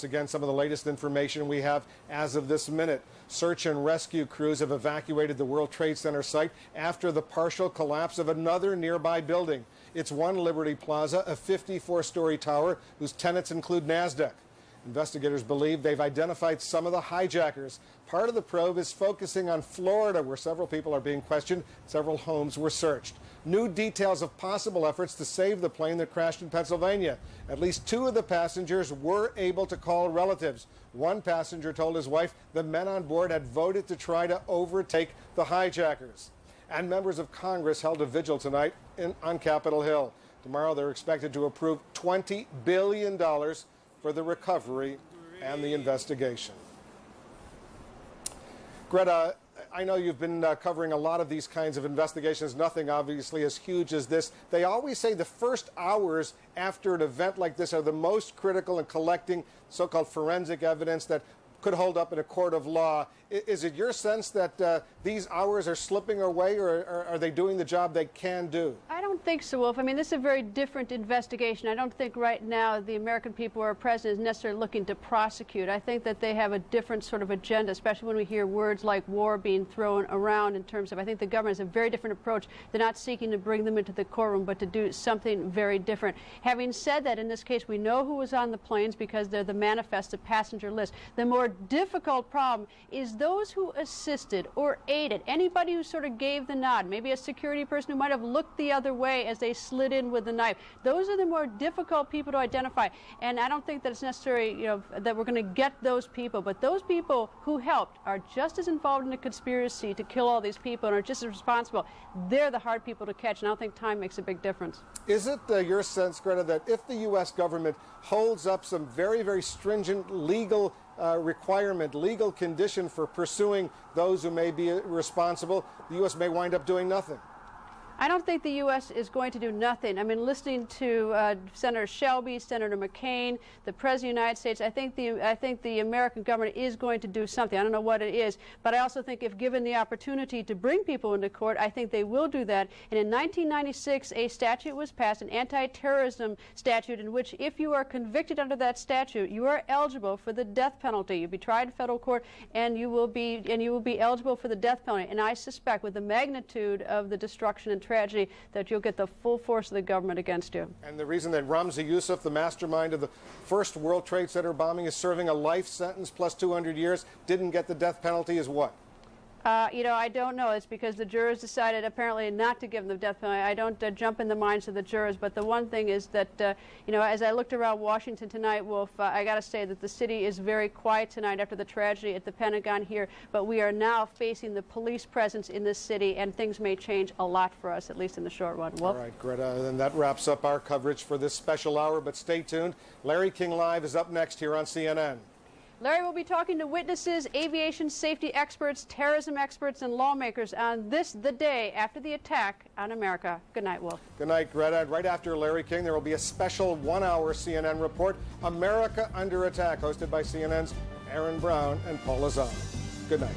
Again, some of the latest information we have as of this minute. Search and rescue crews have evacuated the World Trade Center site after the partial collapse of another nearby building. It's One Liberty Plaza, a 54-story tower whose tenants include Nasdaq. Investigators believe they've identified some of the hijackers. Part of the probe is focusing on Florida, where several people are being questioned. Several homes were searched. New details of possible efforts to save the plane that crashed in Pennsylvania. At least 2 of the passengers were able to call relatives. One passenger told his wife the men on board had voted to try to overtake the hijackers. And members of Congress held a vigil tonight on Capitol Hill. Tomorrow they're expected to approve $20 billion for the recovery and the investigation. Greta, I know you've been covering a lot of these kinds of investigations, nothing obviously as huge as this. They always say the first hours after an event like this are the most critical in collecting so-called forensic evidence that could hold up in a court of law. Is it your sense that these hours are slipping away, or are they doing the job they can do? I don't think so, Wolf. I mean, this is a very different investigation. I don't think right now the American people or our president is necessarily looking to prosecute. I think that they have a different sort of agenda, especially when we hear words like war being thrown around in terms of, I think the government has a very different approach. They're not seeking to bring them into the courtroom, but to do something very different. Having said that, in this case, we know who was on the planes because they're the manifest, the passenger list. The more difficult problem is those who assisted or aided, anybody who sort of gave the nod, maybe a security person who might have looked the other way as they slid in with the knife. Those are the more difficult people to identify. And I don't think that it's necessary, that we're going to get those people. But those people who helped are just as involved in the conspiracy to kill all these people and are just as responsible. They're the hard people to catch, and I don't think time makes a big difference. Is it your sense, Greta, that if the U.S. government holds up some very, very stringent legal legal condition for pursuing those who may be responsible, the U.S. may wind up doing nothing? I don't think the U.S. is going to do nothing. I mean, listening to Senator Shelby, Senator McCain, the President of the United States, I think the American government is going to do something. I don't know what it is, but I also think if given the opportunity to bring people into court, I think they will do that. And in 1996, a statute was passed, an anti-terrorism statute, in which if you are convicted under that statute, you are eligible for the death penalty. You'll be tried in federal court, and you will be eligible for the death penalty. And I suspect, with the magnitude of the destruction and tragedy, that you'll get the full force of the government against you. And the reason that Ramzi Youssef, the mastermind of the first World Trade Center bombing, is serving a life sentence plus 200 years, didn't get the death penalty is what? I don't know. It's because the jurors decided apparently not to give them the death penalty. I don't jump in the minds of the jurors, but the one thing is that, as I looked around Washington tonight, Wolf, I got to say that the city is very quiet tonight after the tragedy at the Pentagon here, but we are now facing the police presence in this city, and things may change a lot for us, at least in the short run. Wolf? All right, Greta, and that wraps up our coverage for this special hour, but stay tuned. Larry King Live is up next here on CNN. Larry will be talking to witnesses, aviation safety experts, terrorism experts, and lawmakers on the day after the attack on America. Good night, Wolf. Good night, Greta. Right after Larry King, there will be a special one-hour CNN report, America Under Attack, hosted by CNN's Aaron Brown and Paul Lazano. Good night.